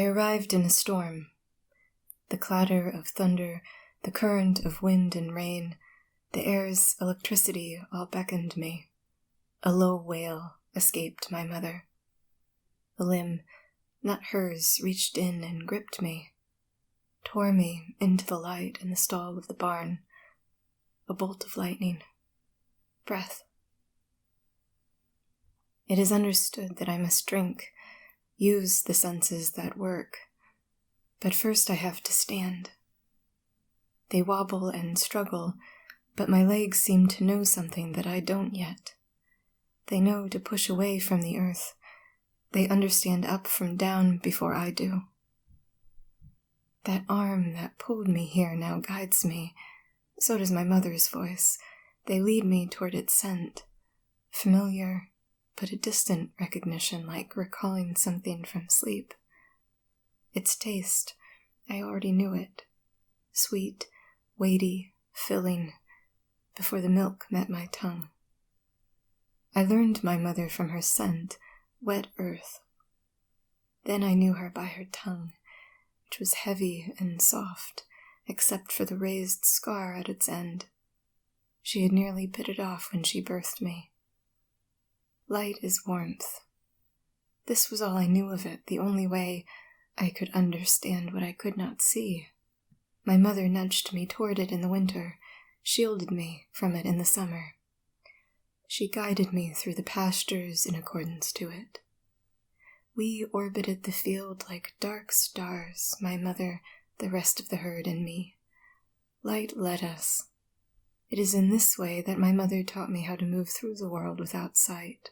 I arrived in a storm. The clatter of thunder, the current of wind and rain, the air's electricity all beckoned me. A low wail escaped my mother. A limb, not hers, reached in and gripped me, tore me into the light in the stall of the barn. A bolt of lightning. Breath. It is understood that I must drink, use the senses that work. But first I have to stand. They wobble and struggle, but my legs seem to know something that I don't yet. They know to push away from the earth. They understand up from down before I do. That arm that pulled me here now guides me. So does my mother's voice. They lead me toward its scent. Familiar, but a distant recognition, like recalling something from sleep. Its taste, I already knew it. Sweet, weighty, filling, before the milk met my tongue. I learned my mother from her scent, wet earth. Then I knew her by her tongue, which was heavy and soft, except for the raised scar at its end. She had nearly bit it off when she birthed me. Light is warmth. This was all I knew of it, the only way I could understand what I could not see. My mother nudged me toward it in the winter, shielded me from it in the summer. She guided me through the pastures in accordance to it. We orbited the field like dark stars, my mother, the rest of the herd, and me. Light led us. It is in this way that my mother taught me how to move through the world without sight.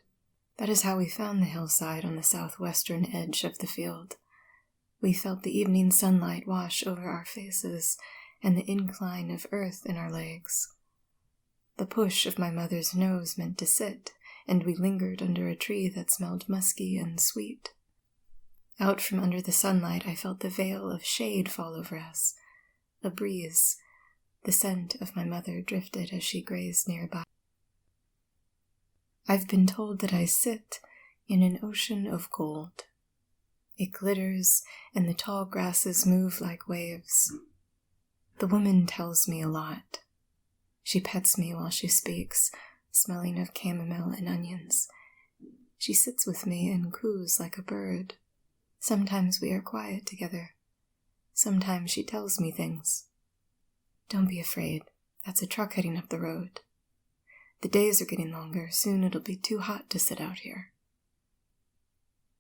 That is how we found the hillside on the southwestern edge of the field. We felt the evening sunlight wash over our faces and the incline of earth in our legs. The push of my mother's nose meant to sit, and we lingered under a tree that smelled musky and sweet. Out from under the sunlight, I felt the veil of shade fall over us. A breeze. The scent of my mother drifted as she grazed nearby. I've been told that I sit in an ocean of gold. It glitters, and the tall grasses move like waves. The woman tells me a lot. She pets me while she speaks, smelling of chamomile and onions. She sits with me and coos like a bird. Sometimes we are quiet together. Sometimes she tells me things. Don't be afraid. That's a truck heading up the road. The days are getting longer. Soon it'll be too hot to sit out here.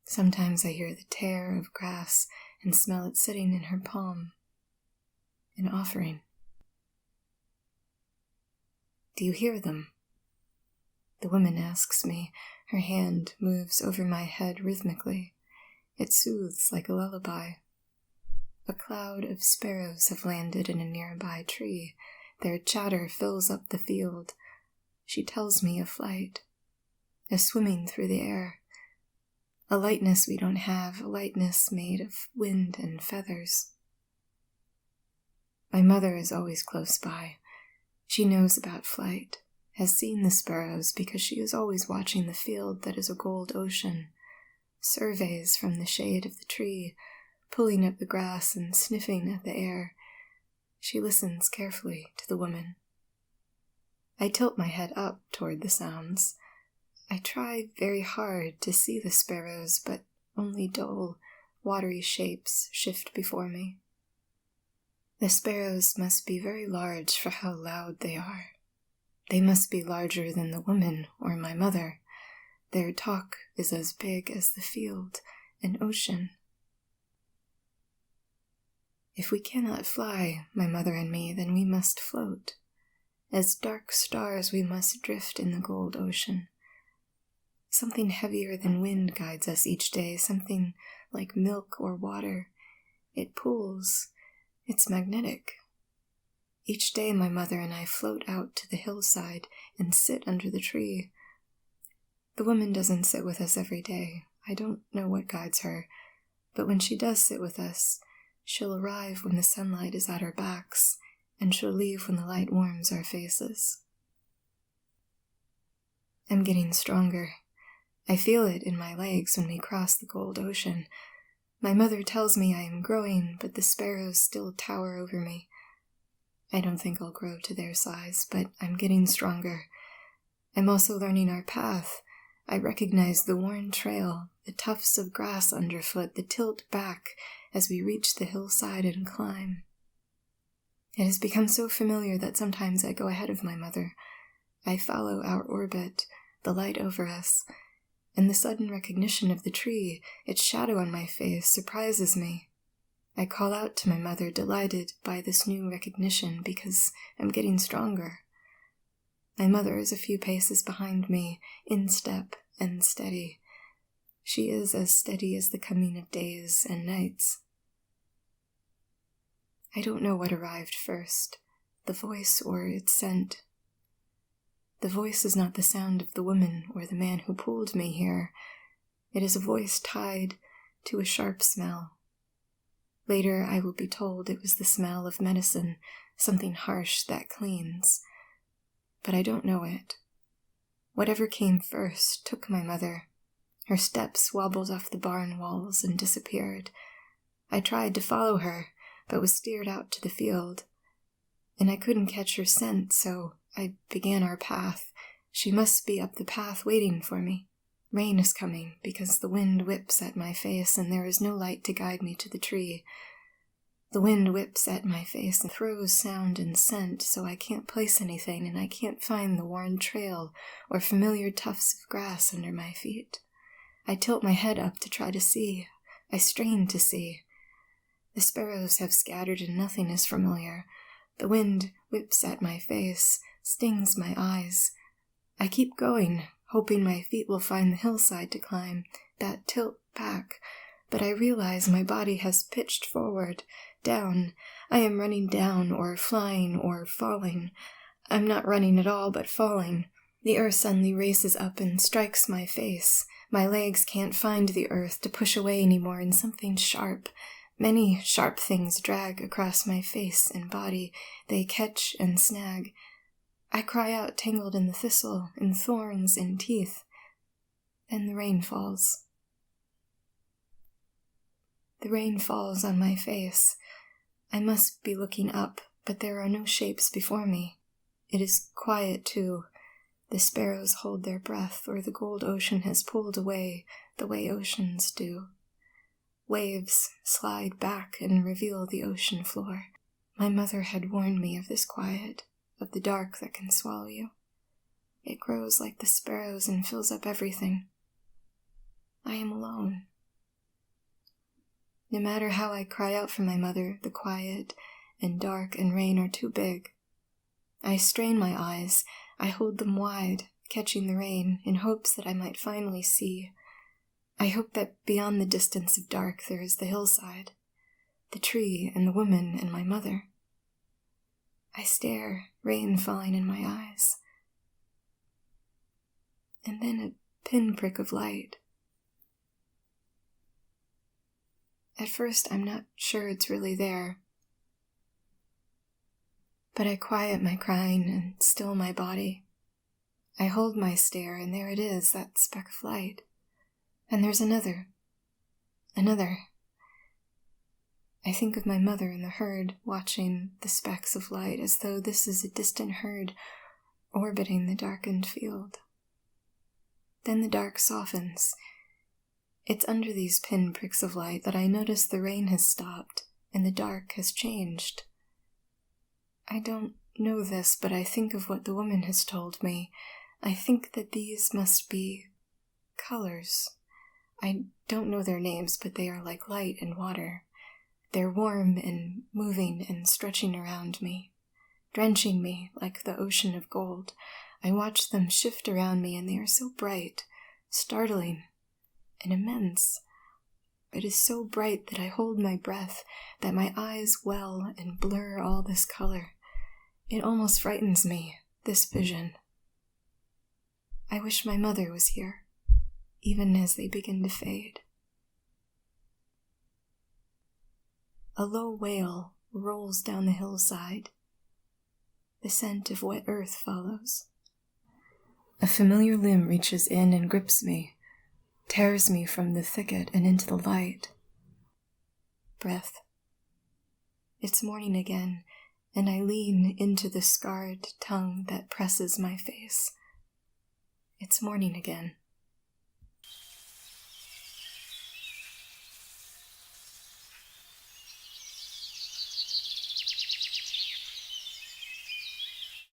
Sometimes I hear the tear of grass and smell it sitting in her palm. An offering. Do you hear them? The woman asks me. Her hand moves over my head rhythmically. It soothes like a lullaby. A cloud of sparrows have landed in a nearby tree. Their chatter fills up the field. She tells me of flight, a swimming through the air, a lightness we don't have, a lightness made of wind and feathers. My mother is always close by. She knows about flight, has seen the sparrows because she is always watching the field that is a gold ocean, surveys from the shade of the tree, pulling up the grass and sniffing at the air. She listens carefully to the woman. I tilt my head up toward the sounds. I try very hard to see the sparrows, but only dull, watery shapes shift before me. The sparrows must be very large for how loud they are. They must be larger than the woman or my mother. Their talk is as big as the field, an ocean. If we cannot fly, my mother and me, then we must float. As dark stars, we must drift in the gold ocean. Something heavier than wind guides us each day, something like milk or water. It pulls. It's magnetic. Each day my mother and I float out to the hillside and sit under the tree. The woman doesn't sit with us every day. I don't know what guides her, but when she does sit with us, she'll arrive when the sunlight is at our backs, and she'll leave when the light warms our faces. I'm getting stronger. I feel it in my legs when we cross the gold ocean. My mother tells me I am growing, but the sparrows still tower over me. I don't think I'll grow to their size, but I'm getting stronger. I'm also learning our path. I recognize the worn trail, the tufts of grass underfoot, the tilt back as we reach the hillside and climb. It has become so familiar that sometimes I go ahead of my mother. I follow our orbit, the light over us, and the sudden recognition of the tree, its shadow on my face, surprises me. I call out to my mother, delighted by this new recognition because I'm getting stronger. My mother is a few paces behind me, in step and steady. She is as steady as the coming of days and nights. I don't know what arrived first, the voice or its scent. The voice is not the sound of the woman or the man who pulled me here. It is a voice tied to a sharp smell. Later I will be told it was the smell of medicine, something harsh that cleans. But I don't know it. Whatever came first took my mother. Her steps wobbled off the barn walls and disappeared. I tried to follow her, but was steered out to the field. And I couldn't catch her scent, so I began our path. She must be up the path waiting for me. Rain is coming, because the wind whips at my face and there is no light to guide me to the tree. The wind whips at my face and throws sound and scent, so I can't place anything and I can't find the worn trail or familiar tufts of grass under my feet. I tilt my head up to try to see. I strain to see. The sparrows have scattered and nothing is familiar. The wind whips at my face, stings my eyes. I keep going, hoping my feet will find the hillside to climb, that tilt back, but I realize my body has pitched forward, down. I am running down, or flying, or falling. I'm not running at all, but falling. The earth suddenly races up and strikes my face. My legs can't find the earth to push away anymore, and something sharp, many sharp things drag across my face and body. They catch and snag. I cry out, tangled in the thistle, in thorns, in teeth. Then the rain falls. The rain falls on my face. I must be looking up, but there are no shapes before me. It is quiet, too. The sparrows hold their breath, or the gold ocean has pulled away the way oceans do. Waves slide back and reveal the ocean floor. My mother had warned me of this quiet, of the dark that can swallow you. It grows like the sparrows and fills up everything. I am alone. No matter how I cry out for my mother, the quiet and dark and rain are too big. I strain my eyes. I hold them wide, catching the rain, in hopes that I might finally see. I hope that beyond the distance of dark there is the hillside, the tree and the woman and my mother. I stare, rain falling in my eyes. And then a pinprick of light. At first, I'm not sure it's really there. But I quiet my crying and still my body. I hold my stare, and there it is, that speck of light. And there's another. I think of my mother in the herd, watching the specks of light, as though this is a distant herd orbiting the darkened field. Then the dark softens. It's under these pinpricks of light that I notice the rain has stopped and the dark has changed. I don't know this, but I think of what the woman has told me. I think that these must be colors. I don't know their names, but they are like light and water. They're warm and moving and stretching around me, drenching me like the ocean of gold. I watch them shift around me, and they are so bright, startling, and immense. It is so bright that I hold my breath, that my eyes well and blur all this color. It almost frightens me, this vision. I wish my mother was here, even as they begin to fade. A low wail rolls down the hillside. The scent of wet earth follows. A familiar limb reaches in and grips me, tears me from the thicket and into the light. breath. It's morning again, and I lean into the scarred tongue that presses my face. It's morning again.